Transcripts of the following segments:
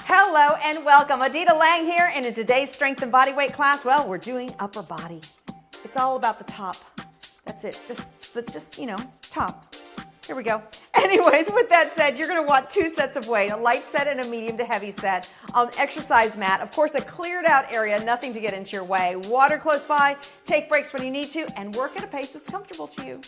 Hello and welcome. Adita Lang here, and in today's strength and body weight class, well, we're doing upper body. It's all about the top. That's it, just top. Here we go. Anyways, with that said, you're gonna want 2 sets of weight, a light set and a medium to heavy set. Exercise mat, of course, a cleared out area, nothing to get into your way. Water close by, take breaks when you need to, and work at a pace that's comfortable to you.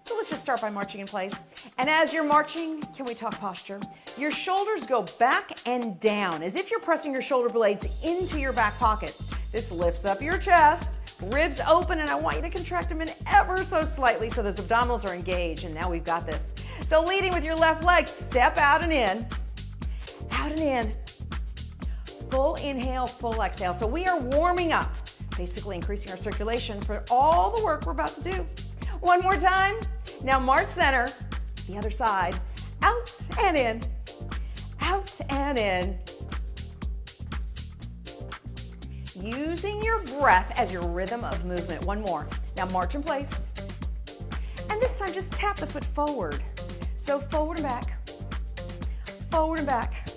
So let's just start by marching in place. And as you're marching, can we talk posture? Your shoulders go back and down as if you're pressing your shoulder blades into your back pockets. This lifts up your chest, ribs open, and I want you to contract them in ever so slightly so those abdominals are engaged, and now we've got this. So leading with your left leg, step out and in, out and in. Full inhale, full exhale. So we are warming up, basically increasing our circulation for all the work we're about to do. One more time. Now march center, the other side, out and in, out and in. Using your breath as your rhythm of movement. One more. Now march in place. And this time just tap the foot forward. So forward and back, forward and back.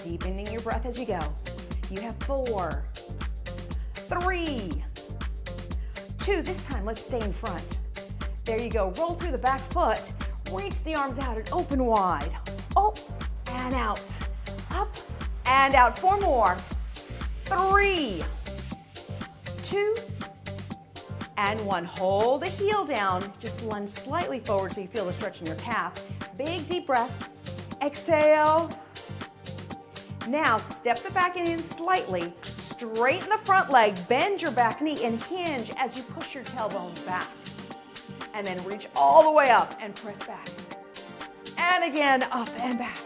Deepening your breath as you go. You have 4, 3, 2. This time, let's stay in front. There you go. Roll through the back foot. Reach the arms out and open wide. Up and out. Up and out. 4 more. 3, 2, and 1. Hold the heel down. Just lunge slightly forward so you feel the stretch in your calf. Big deep breath. Exhale. Now step the back in slightly. Straighten the front leg, bend your back knee, and hinge as you push your tailbone back. And then reach all the way up and press back. And again, up and back.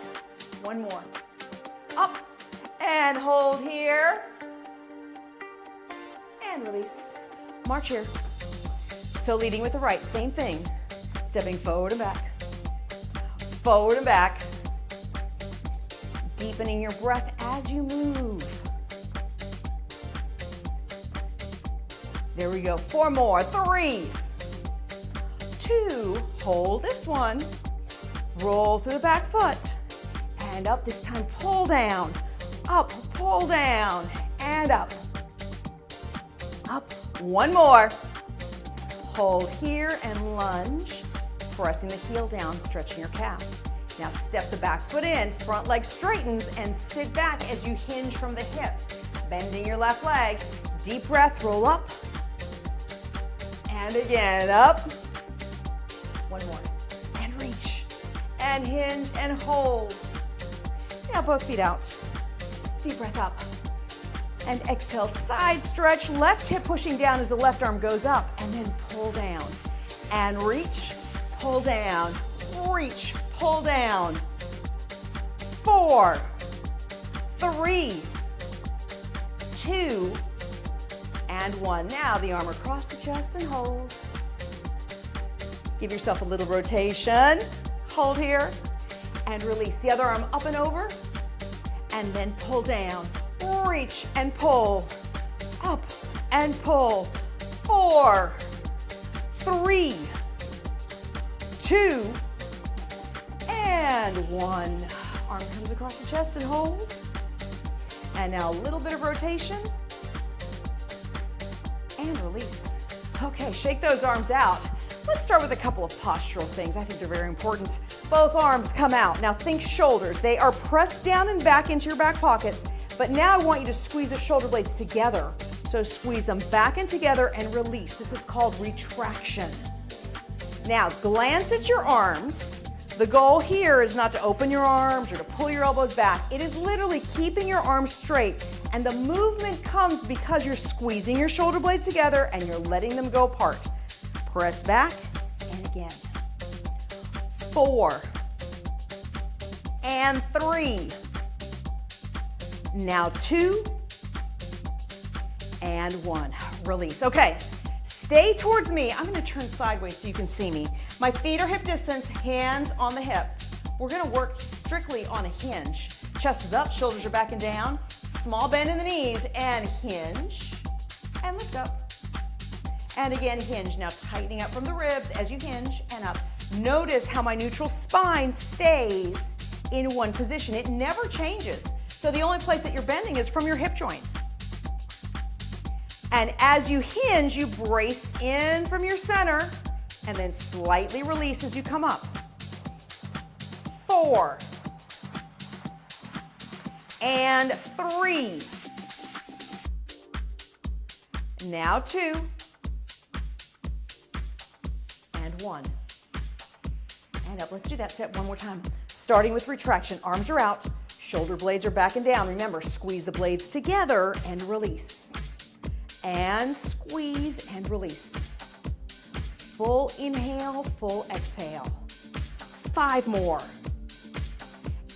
1 more. Up and hold here. And release. March here. So leading with the right, same thing. Stepping forward and back. Forward and back. Deepening your breath as you move. There we go. 4 more. 3, 2, hold this one. Roll through the back foot. And up this time, pull down. Up, pull down, and up. Up. 1 more. Hold here and lunge, pressing the heel down, stretching your calf. Now step the back foot in, front leg straightens, and sit back as you hinge from the hips. Bending your left leg. Deep breath, roll up. And again, up. 1 more. And reach. And hinge and hold. Now both feet out. Deep breath up. And exhale, side stretch, left hip pushing down as the left arm goes up. And then pull down. And reach, pull down. Reach, pull down. 4, 3, 2, and 1. Now the arm across the chest and hold. Give yourself a little rotation. Hold here and release. The other arm up and over, and then pull down. Reach and pull. Up and pull. 4, 3, 2, and 1. Arm comes across the chest and hold. And now a little bit of rotation. And release. Okay, shake those arms out. Let's start with a couple of postural things. I think they're very important. Both arms come out. Now think shoulders. They are pressed down and back into your back pockets, but now I want you to squeeze the shoulder blades together. So squeeze them back and together and release. This is called retraction. Now glance at your arms. The goal here is not to open your arms or to pull your elbows back. It is literally keeping your arms straight, and the movement comes because you're squeezing your shoulder blades together and you're letting them go apart. Press back, and again. 4, and 3. Now 2, and 1. Release. Okay. Stay towards me. I'm going to turn sideways so you can see me. My feet are hip distance, hands on the hip. We're going to work strictly on a hinge. Chest is up, shoulders are back and down. Small bend in the knees and hinge and lift up. And again, hinge. Now tightening up from the ribs as you hinge and up. Notice how my neutral spine stays in one position. It never changes. So the only place that you're bending is from your hip joint. And as you hinge, you brace in from your center and then slightly release as you come up. 4 and 3. Now 2 and 1. And up. Let's do that set one more time. Starting with retraction. Arms are out. Shoulder blades are back and down. Remember, squeeze the blades together and release. And squeeze and release. Full inhale, full exhale. 5 more.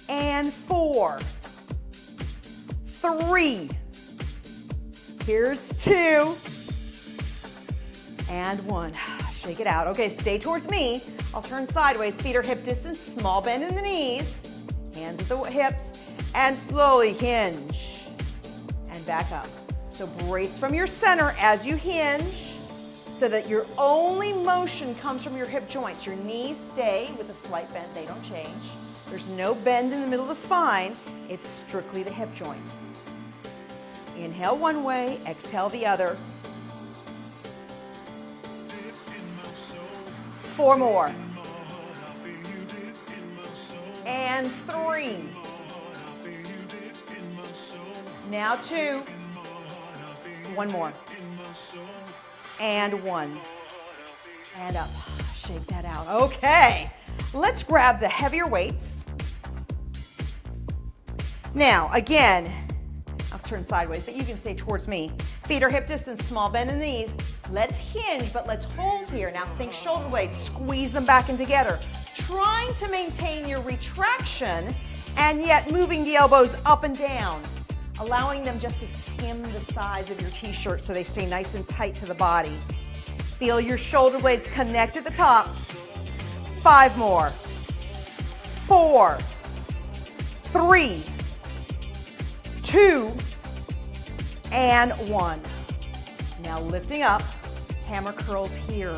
And 4. 3. Here's 2. And 1. Shake it out. Okay, stay towards me. I'll turn sideways. Feet are hip distance. Small bend in the knees. Hands at the hips. And slowly hinge. And back up. So brace from your center as you hinge so that your only motion comes from your hip joints. Your knees stay with a slight bend. They don't change. There's no bend in the middle of the spine. It's strictly the hip joint. Inhale one way, exhale the other. 4 more. And 3. Now 2. 1 more. And 1. And up. Shake that out. Okay. Let's grab the heavier weights. Now, again, I'll turn sideways, but you can stay towards me. Feet are hip distance, small bend in the knees. Let's hinge, but let's hold here. Now think shoulder blades, squeeze them back in together. Trying to maintain your retraction and yet moving the elbows up and down, allowing them just to skim the sides of your t-shirt so they stay nice and tight to the body. Feel your shoulder blades connect at the top. 5 more. 4, 3, 2, and 1. Now lifting up, hammer curls here.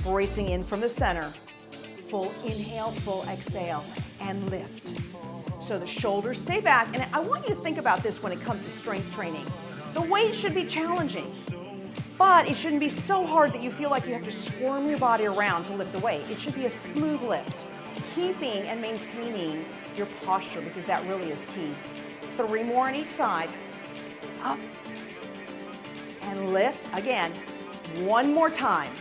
Bracing in from the center. Full inhale, full exhale, and lift. So the shoulders stay back, and I want you to think about this when it comes to strength training. The weight should be challenging, but it shouldn't be so hard that you feel like you have to squirm your body around to lift the weight. It should be a smooth lift, keeping and maintaining your posture because that really is key. 3 more on each side. Up and lift again. 1 more time.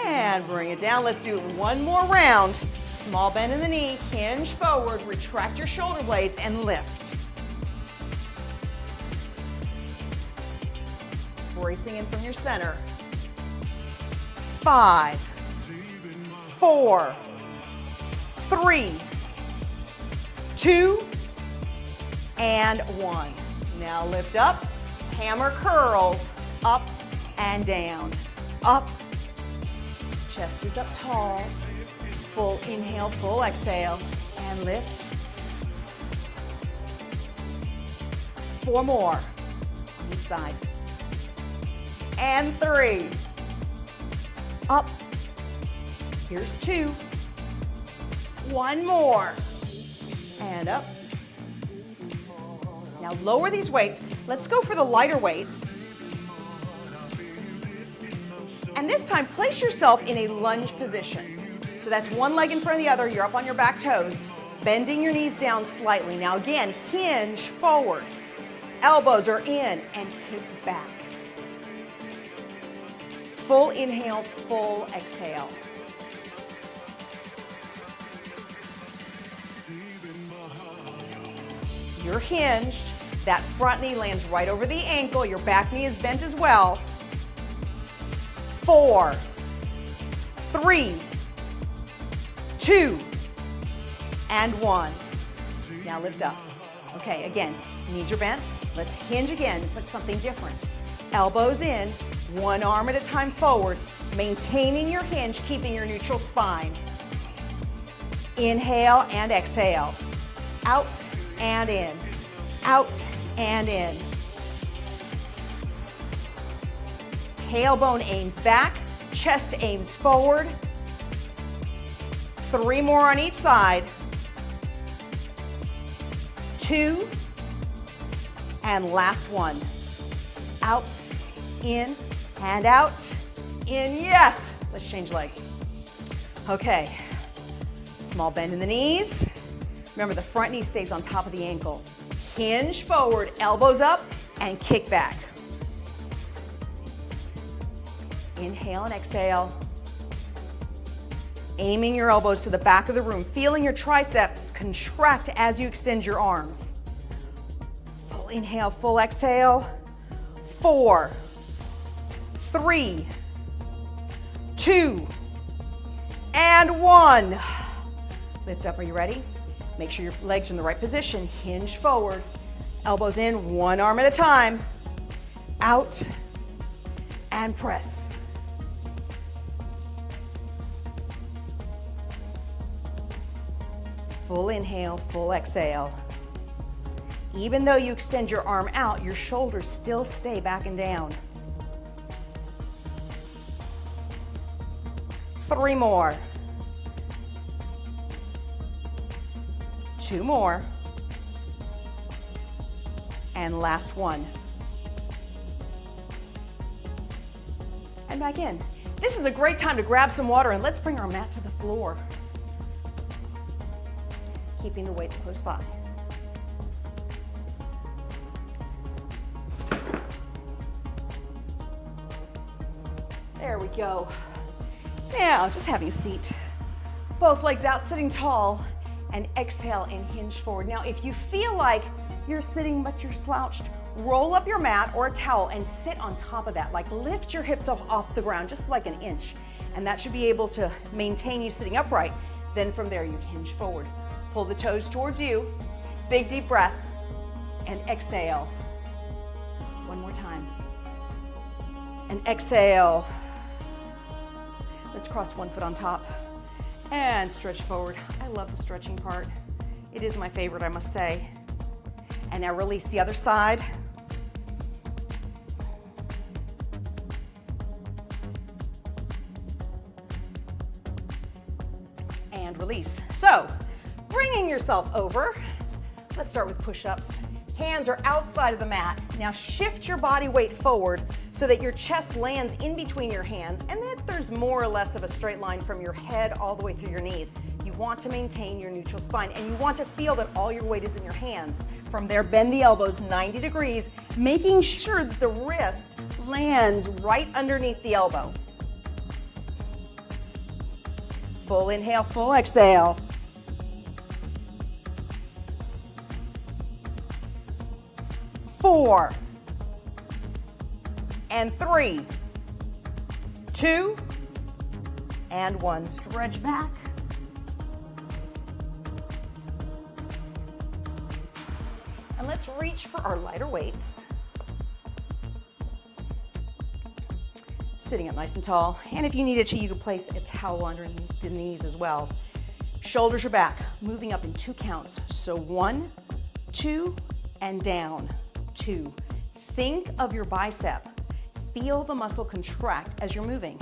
And bring it down. Let's do it 1 more round. Small bend in the knee, hinge forward, retract your shoulder blades, and lift. Bracing in from your center. 5, 4, 3, 2, and 1. Now lift up, hammer curls, up and down, up. Chest is up tall. Full inhale, full exhale, and lift. 4 more on each side. And 3. Up. Here's 2. 1 more. And up. Now lower these weights. Let's go for the lighter weights. And this time, place yourself in a lunge position. So that's one leg in front of the other. You're up on your back toes, bending your knees down slightly. Now again, hinge forward. Elbows are in and kick back. Full inhale, full exhale. You're hinged. That front knee lands right over the ankle. Your back knee is bent as well. 4, 3, 2, and 1. Now lift up. Okay, again, knees are bent. Let's hinge again, but something different. Elbows in, 1 arm at a time forward, maintaining your hinge, keeping your neutral spine. Inhale and exhale. Out and in. Out and in. Tailbone aims back, chest aims forward. 3 more on each side. 2, and last one. Out, in, and out, in, yes. Let's change legs. Okay, small bend in the knees. Remember, the front knee stays on top of the ankle. Hinge forward, elbows up, and kick back. Inhale and exhale. Aiming your elbows to the back of the room, feeling your triceps contract as you extend your arms. Full inhale, full exhale. 4, 3, 2, and 1. Lift up, are you ready? Make sure your legs are in the right position. Hinge forward, elbows in, one arm at a time. Out, and press. Full inhale, full exhale. Even though you extend your arm out, your shoulders still stay back and down. 3 more. 2 more. And last one. And back in. This is a great time to grab some water and let's bring our mat to the floor. Keeping the weights close by. There we go. Now, just having a seat. Both legs out, sitting tall, and exhale and hinge forward. Now, if you feel like you're sitting but you're slouched, roll up your mat or a towel and sit on top of that. Like lift your hips off the ground, just like an inch. And that should be able to maintain you sitting upright. Then from there, you hinge forward. Pull the toes towards you. Big deep breath. And exhale. One more time. And exhale. Let's cross one foot on top. And stretch forward. I love the stretching part. It is my favorite, I must say. And now release the other side. And release. So, bringing yourself over. Let's start with push-ups. Hands are outside of the mat. Now shift your body weight forward so that your chest lands in between your hands and that there's more or less of a straight line from your head all the way through your knees. You want to maintain your neutral spine and you want to feel that all your weight is in your hands. From there, bend the elbows 90 degrees, making sure that the wrist lands right underneath the elbow. Full inhale, full exhale. Four, and 3, 2, and 1. Stretch back. And let's reach for our lighter weights. Sitting up nice and tall. And if you needed to, you could place a towel underneath the knees as well. Shoulders are back, moving up in 2 counts. So 1, 2, and down. 2. Think of your bicep. Feel the muscle contract as you're moving.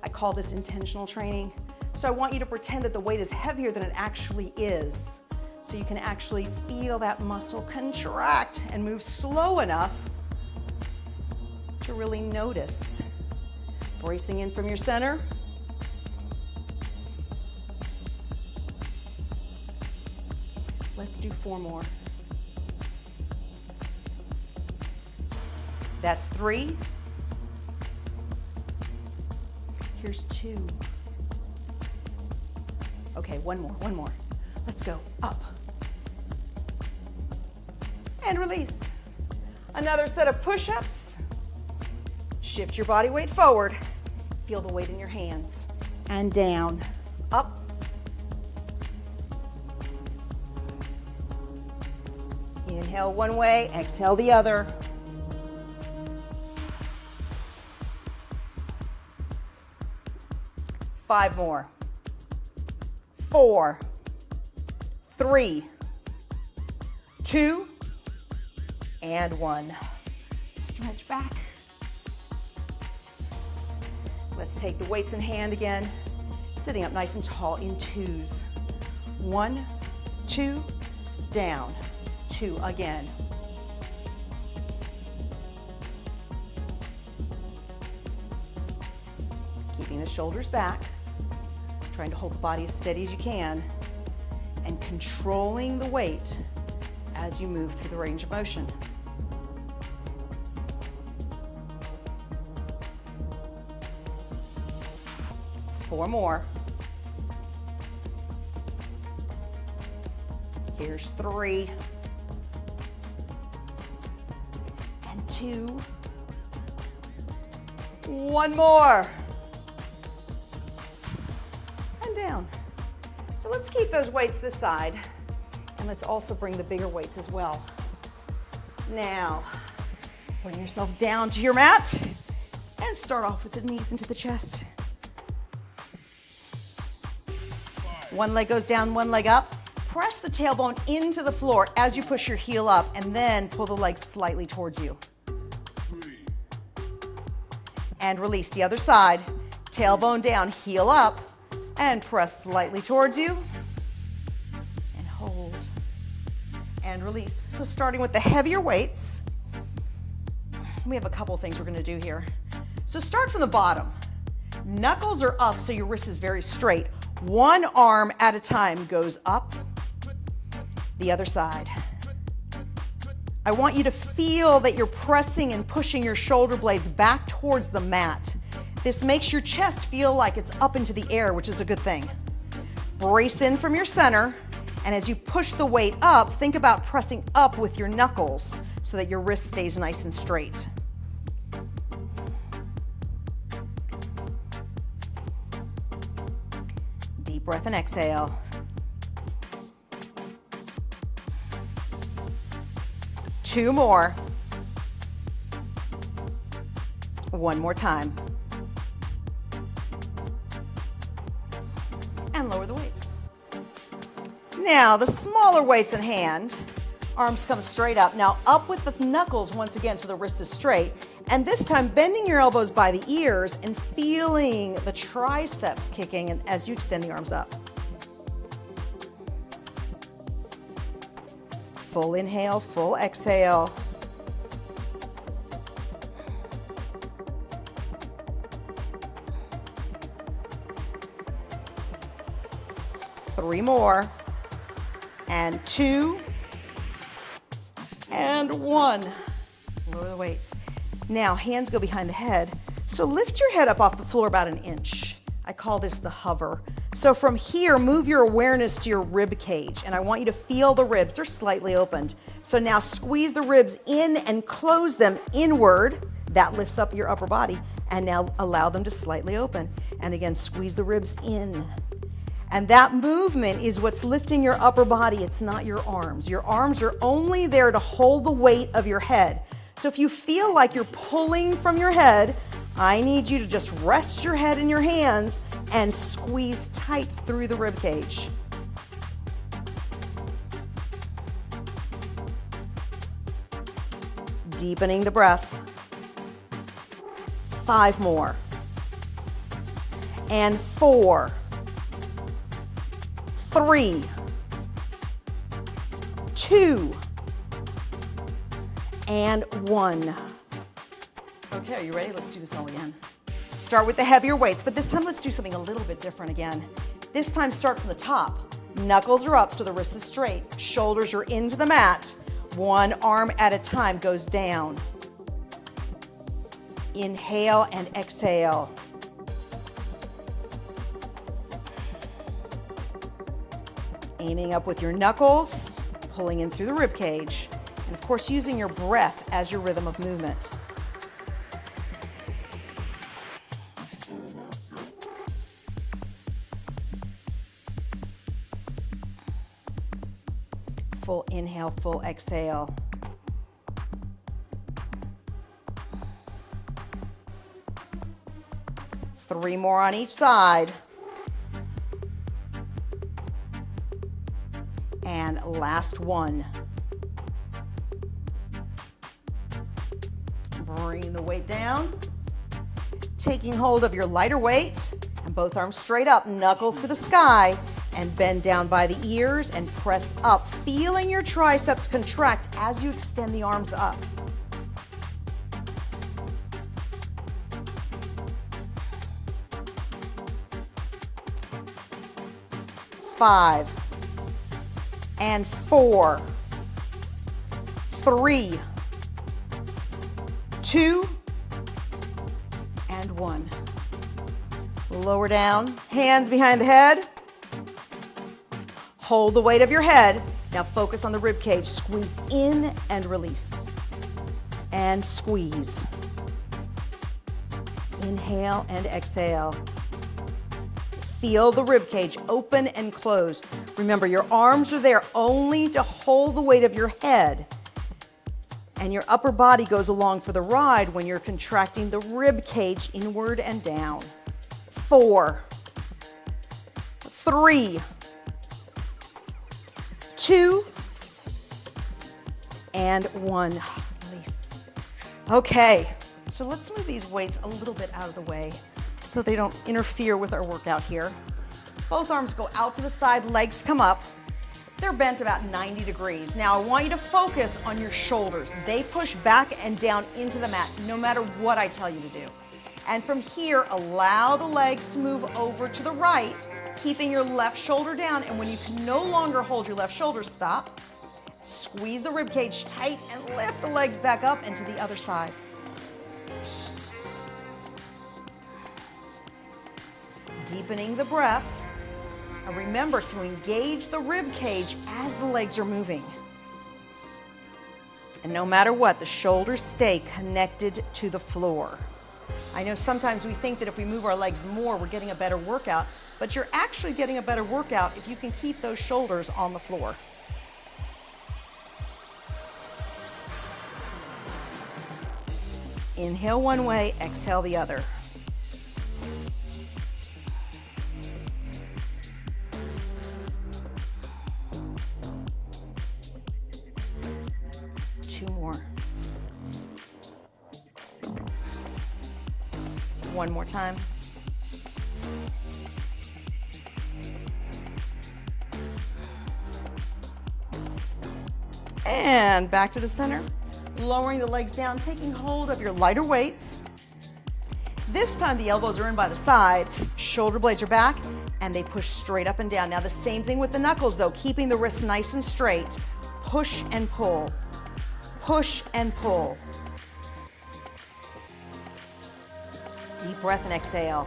I call this intentional training. So I want you to pretend that the weight is heavier than it actually is. So you can actually feel that muscle contract and move slow enough to really notice. Bracing in from your center. Let's do 4 more. That's 3. Here's 2. Okay, one more. Let's go. Up. And release. Another set of push-ups. Shift your body weight forward. Feel the weight in your hands. And down. Up. Inhale one way, exhale the other. 5 more. 4, 3, 2, and 1. Stretch back. Let's take the weights in hand again. sitting up nice and tall in twos. 1, 2, down, 2 again. Keeping the shoulders back, trying to hold the body as steady as you can, and controlling the weight as you move through the range of motion. Four more. Here's 3. And 2. 1 more. And down. So let's keep those weights this side, and let's also bring the bigger weights as well. Now, bring yourself down to your mat and start off with the knees into the chest. One leg goes down, one leg up. Press the tailbone into the floor as you push your heel up, and then pull the leg slightly towards you. And release the other side. Tailbone down, heel up, and press slightly towards you. And hold. And release. So starting with the heavier weights, we have a couple things we're going to do here. So start from the bottom. Knuckles are up so your wrist is very straight. One arm at a time goes up, the other side. I want you to feel that you're pressing and pushing your shoulder blades back towards the mat. This makes your chest feel like it's up into the air, which is a good thing. Brace in from your center, and as you push the weight up, think about pressing up with your knuckles so that your wrist stays nice and straight. Deep breath and exhale. Two more. One more time. And lower the weights. Now, the smaller weights in hand, arms come straight up. Now, up with the knuckles once again so the wrist is straight. And this time, bending your elbows by the ears and feeling the triceps kicking as you extend the arms up. Full inhale, full exhale. Three more. And 2. And 1. Lower the weights. Now, hands go behind the head. So lift your head up off the floor about 1 inch. I call this the hover. So from here, move your awareness to your rib cage, and I want you to feel the ribs. They're slightly opened. So now squeeze the ribs in and close them inward. That lifts up your upper body, and now allow them to slightly open. And again, squeeze the ribs in. And that movement is what's lifting your upper body. It's not your arms. Your arms are only there to hold the weight of your head. So if you feel like you're pulling from your head, I need you to just rest your head in your hands and squeeze tight through the rib cage. Deepening the breath. 5 more. And 4. 3. 2. And 1. Okay, are you ready? Let's do this all again. Start with the heavier weights, but this time let's do something a little bit different again. This time start from the top. Knuckles are up so the wrist is straight. Shoulders are into the mat. One arm at a time goes down. Inhale and exhale. Aiming up with your knuckles, pulling in through the rib cage, and of course using your breath as your rhythm of movement. Full inhale, full exhale. Three more on each side. And last one. Bring the weight down. Taking hold of your lighter weight and And both arms straight up, knuckles to the sky, and bend down by the ears and press up, feeling your triceps contract as you extend the arms up. 5 and 4, 3, 2, and 1. Lower down, hands behind the head. Hold the weight of your head. Now focus on the rib cage. Squeeze in and release. And squeeze. Inhale and exhale. Feel the rib cage open and close. Remember, your arms are there only to hold the weight of your head. And your upper body goes along for the ride when you're contracting the rib cage inward and down. 4, 3, 2, and 1. Release. Okay, so let's move these weights a little bit out of the way so they don't interfere with our workout here. Both arms go out to the side, legs come up. They're bent about 90 degrees. Now I want you to focus on your shoulders. They push back and down into the mat, no matter what I tell you to do. And from here, allow the legs to move over to the right, keeping your left shoulder down. And when you can no longer hold your left shoulder, stop. Squeeze the rib cage tight and lift the legs back up and to the other side. Deepening the breath. And remember to engage the rib cage as the legs are moving. And no matter what, the shoulders stay connected to the floor. I know sometimes we think that if we move our legs more, we're getting a better workout, but you're actually getting a better workout if you can keep those shoulders on the floor. Inhale one way, exhale the other. Two more. One more time. And back to the center. Lowering the legs down, taking hold of your lighter weights. This time the elbows are in by the sides, shoulder blades are back, and they push straight up and down. Now the same thing with the knuckles though, keeping the wrists nice and straight. Push and pull. Push and pull. Deep breath and exhale.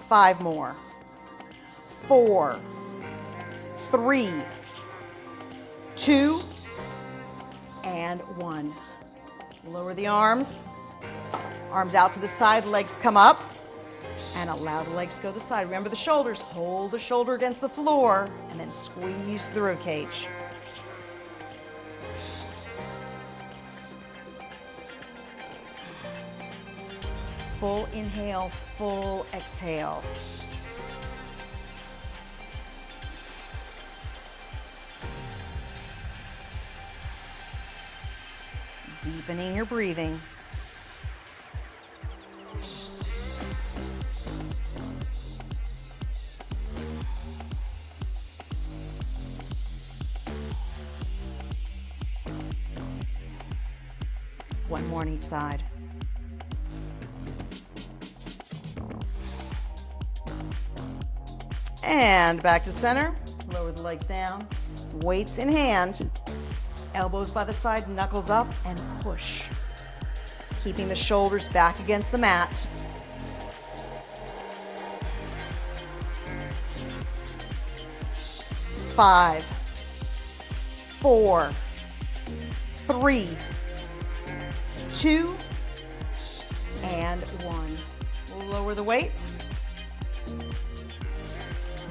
5 more. 4, 3, 2, and 1. Lower the arms. Arms out to the side, legs come up. And allow the legs to go to the side. Remember the shoulders. Hold the shoulder against the floor and then squeeze the rib cage. Full inhale, full exhale. Deepening your breathing. One more on each side. And back to center. Lower the legs down. Weights in hand. Elbows by the side, knuckles up, and push. Keeping the shoulders back against the mat. Five, 4, 3, 2, and 1. We'll lower the weights.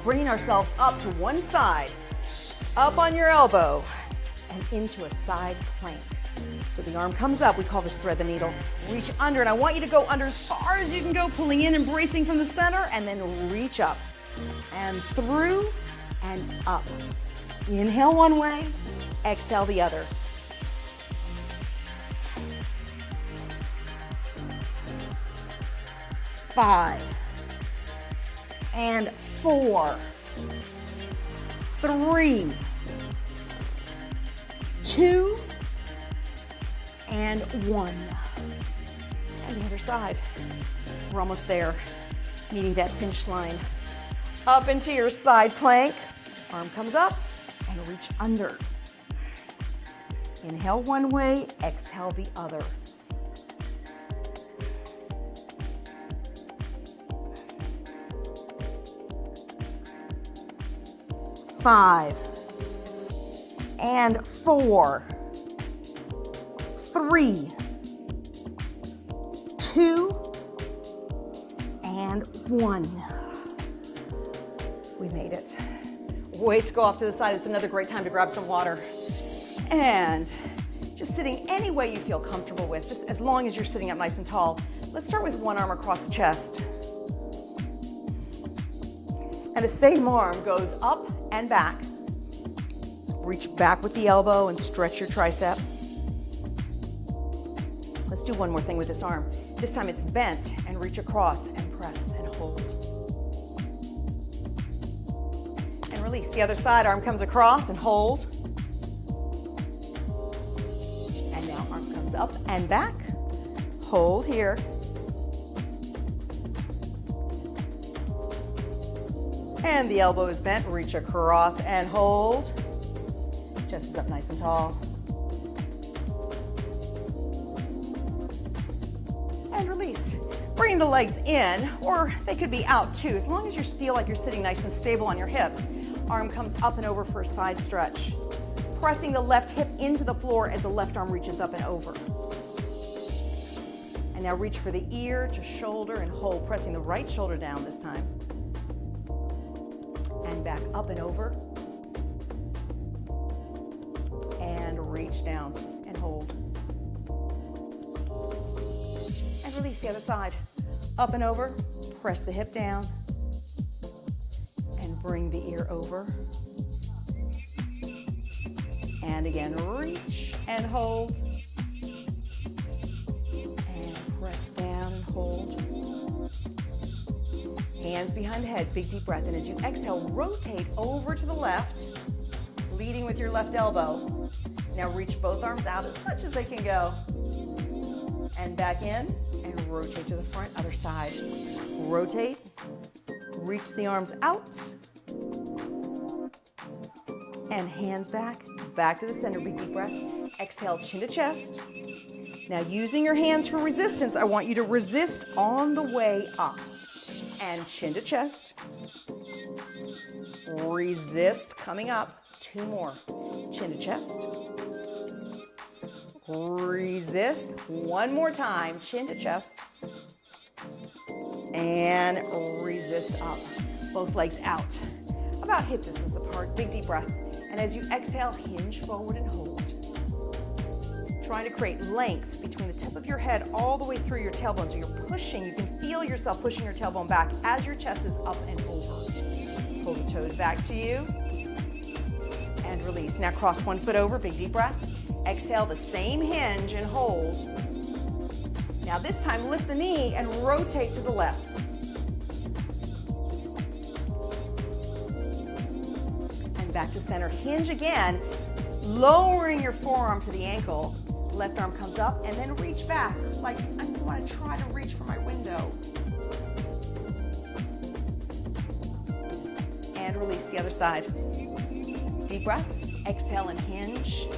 Bringing ourselves up to one side, up on your elbow, and into a side plank. So the arm comes up, we call this thread the needle. Reach under, and I want you to go under as far as you can go, pulling in and bracing from the center, and then reach up. And through and up. Inhale one way, exhale the other. 5 and 4, 3, 2, and 1. And the other side. We're almost there, meeting that finish line. Up into your side plank. Arm comes up and reach under. Inhale one way, exhale the other. Five and 4, 3, 2, and 1. We made it. Weights go off to the side. It's another great time to grab some water. And just sitting any way you feel comfortable with, just as long as you're sitting up nice and tall. Let's start with one arm across the chest. And the same arm goes up and back. Reach back with the elbow and stretch your tricep. Let's do one more thing with this arm. This time it's bent and reach across and press and hold. And release. The other side, arm comes across and hold. And now arm comes up and back. Hold here. And the elbow is bent, reach across and hold. Chest is up nice and tall. And release. Bring the legs in, or they could be out too, as long as you feel like you're sitting nice and stable on your hips. Arm comes up and over for a side stretch. Pressing the left hip into the floor as the left arm reaches up and over. And now reach for the ear to shoulder and hold, pressing the right shoulder down this time. And back up and over. And reach down and hold. And release the other side. Up and over, press the hip down. And bring the ear over. And again, reach and hold. And press down and hold. Hands behind the head, big deep breath. And as you exhale, rotate over to the left, leading with your left elbow. Now reach both arms out as much as they can go. And back in, and rotate to the front, other side. Rotate, reach the arms out. And hands back to the center, big deep breath. Exhale, chin to chest. Now using your hands for resistance, I want you to resist on the way up. And chin to chest. Resist coming up. 2 more. Chin to chest. Resist. 1 more time. Chin to chest. And resist up. Both legs out. About hip distance apart. Big deep breath. And as you exhale, hinge forward and hold. Trying to create length between the tip of your head all the way through your tailbone. So you're pushing, you can feel yourself pushing your tailbone back as your chest is up and over. Pull the toes back to you. And release. Now cross one foot over, big deep breath. Exhale the same hinge and hold. Now this time lift the knee and rotate to the left. And back to center. Hinge again, lowering your forearm to the ankle. Left arm comes up and then reach back, like I want to try to reach for my window. And release the other side. Deep breath, exhale and hinge.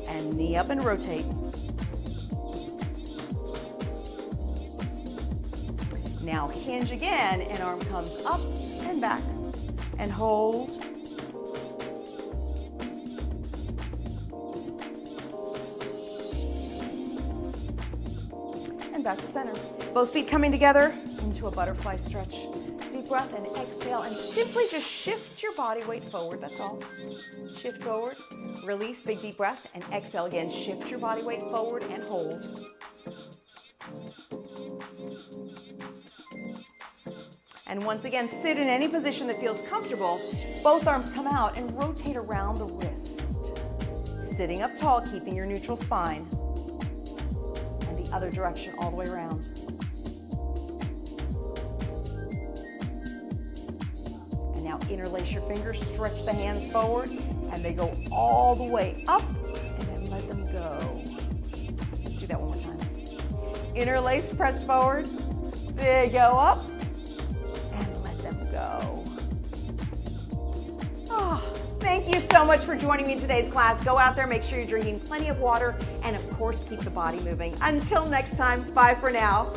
And knee up and rotate. Now hinge again and arm comes up and back and hold. And back to center. Both feet coming together into a butterfly stretch. Deep breath and exhale and simply just shift your body weight forward, that's all. Shift forward, release, big deep breath, and exhale again. Shift your body weight forward and hold. And once again, sit in any position that feels comfortable. Both arms come out and rotate around the wrist. Sitting up tall, keeping your neutral spine. Other direction, all the way around. And now interlace your fingers, stretch the hands forward, and they go all the way up, and then let them go. Let's do that one more time. Interlace, press forward. They go up, and let them go. Oh, thank you so much for joining me in today's class. Go out there, make sure you're drinking plenty of water, and of course, keep the body moving. Until next time, bye for now.